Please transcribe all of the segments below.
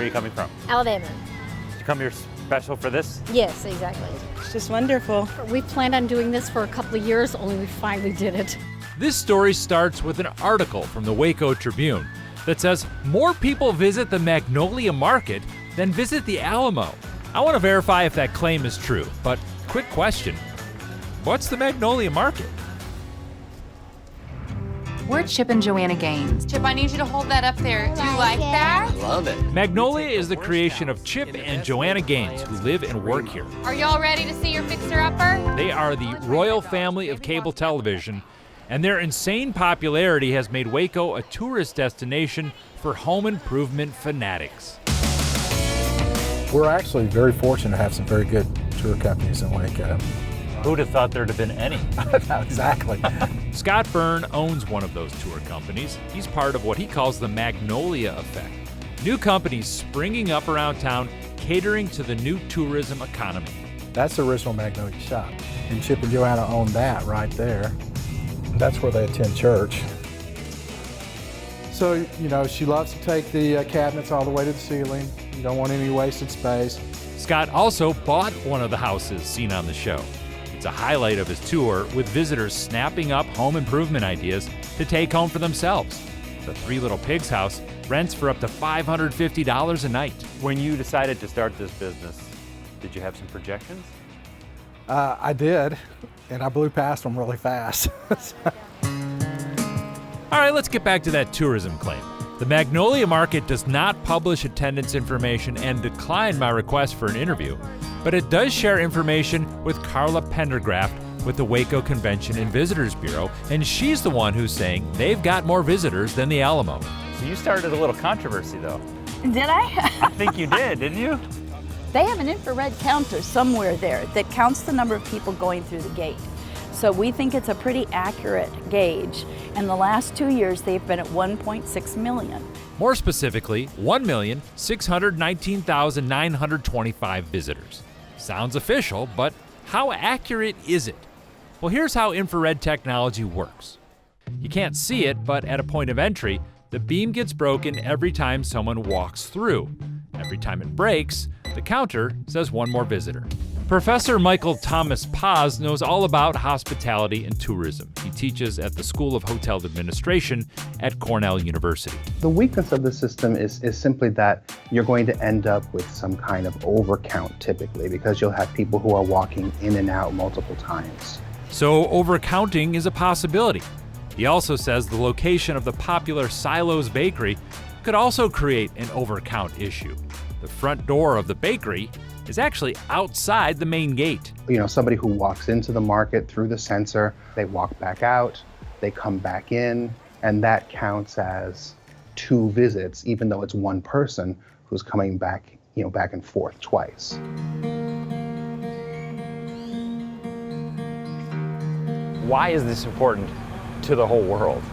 are you coming from? Alabama. Did you come here special for this? Yes, exactly. It's just wonderful. We planned on doing this for a couple of years, only we finally did it. This story starts with an article from the Waco Tribune that says more people visit the Magnolia Market than visit the Alamo. I want to verify if that claim is true, but quick question, what's the Magnolia Market? We're Chip and Joanna Gaines. Chip, I need you to hold that up there. Do you like that? Love it. Magnolia is the creation of Chip and Joanna Gaines, who live and work here. Are y'all ready to see your fixer-upper? They are the royal family of cable television, and their insane popularity has made Waco a tourist destination for home improvement fanatics. We're actually very fortunate to have some very good tour companies in Waco. Who'd have thought there'd have been any? Exactly. Scott Byrne owns one of those tour companies. He's part of what he calls the Magnolia Effect. New companies springing up around town, catering to the new tourism economy. That's the original Magnolia shop. And Chip and Joanna own that right there. That's where they attend church. So, she loves to take the cabinets all the way to the ceiling. You don't want any wasted space. Scott also bought one of the houses seen on the show. It's a highlight of his tour, with visitors snapping up home improvement ideas to take home for themselves. The Three Little Pigs house rents for up to $550 a night. When you decided to start this business, did you have some projections? I did, and I blew past them really fast. All right, let's get back to that tourism claim. The Magnolia Market does not publish attendance information and declined my request for an interview, but it does share information with Carla Pendergraft with the Waco Convention and Visitors Bureau, and she's the one who's saying they've got more visitors than the Alamo. So you started a little controversy, though. Did I? I think you did, didn't you? They have an infrared counter somewhere there that counts the number of people going through the gate. So we think it's a pretty accurate gauge. And the last 2 years, they've been at 1.6 million. More specifically, 1,619,925 visitors. Sounds official, but how accurate is it? Well, here's how infrared technology works. You can't see it, but at a point of entry, the beam gets broken every time someone walks through. Every time it breaks, the counter says one more visitor. Professor Michael Thomas Paz knows all about hospitality and tourism. He teaches at the School of Hotel Administration at Cornell University. The weakness of the system is simply that you're going to end up with some kind of overcount typically, because you'll have people who are walking in and out multiple times. So overcounting is a possibility. He also says the location of the popular Silo's Bakery could also create an overcount issue. The front door of the bakery is actually outside the main gate. Somebody who walks into the market through the sensor, they walk back out, they come back in, and that counts as 2 visits, even though it's one person who's coming back, back and forth twice. Why is this important to the whole world?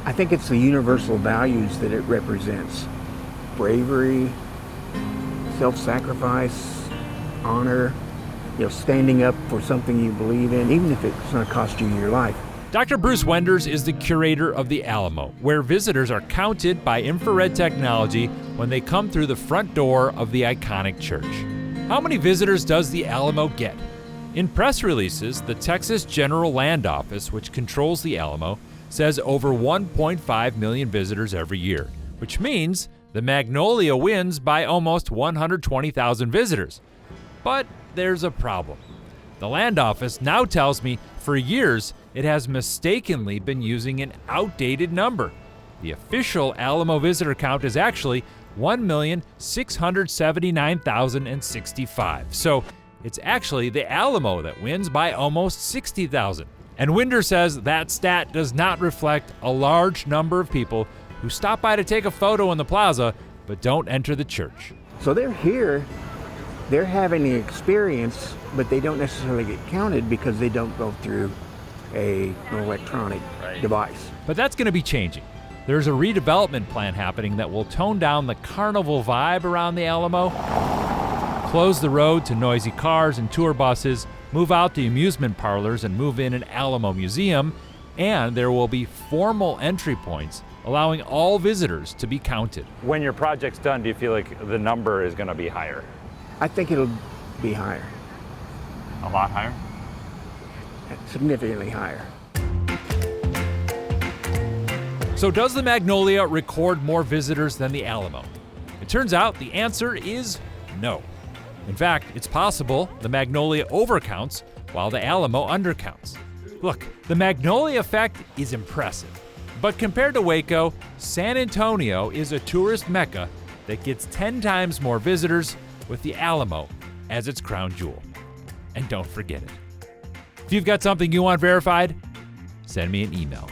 I think it's the universal values that it represents. Bravery, self-sacrifice, honor, standing up for something you believe in, even if it's going to cost you your life. Dr. Bruce Wenders is the curator of the Alamo, where visitors are counted by infrared technology when they come through the front door of the iconic church. How many visitors does the Alamo get? In press releases, the Texas General Land Office, which controls the Alamo, says over 1.5 million visitors every year, which means the Magnolia wins by almost 120,000 visitors. But there's a problem. The land office now tells me for years it has mistakenly been using an outdated number. The official Alamo visitor count is actually 1,679,065. So it's actually the Alamo that wins by almost 60,000. And Winder says that stat does not reflect a large number of people who stop by to take a photo in the plaza but don't enter the church. So they're here, they're having the experience, but they don't necessarily get counted because they don't go through an electronic device. But that's going to be changing. There's a redevelopment plan happening that will tone down the carnival vibe around the Alamo, close the road to noisy cars and tour buses, move out the amusement parlors and move in an Alamo museum, And there will be formal entry points allowing all visitors to be counted. When your project's done, do you feel like the number is going to be higher? I think it'll be higher, A lot higher? significantly higher. So does the Magnolia record more visitors than the Alamo? It turns out the answer is no. In fact, it's possible the Magnolia overcounts while the Alamo undercounts. Look, the Magnolia Effect is impressive, but compared to Waco, San Antonio is a tourist mecca that gets 10 times more visitors with the Alamo as its crown jewel. And don't forget it. If you've got something you want verified, send me an email.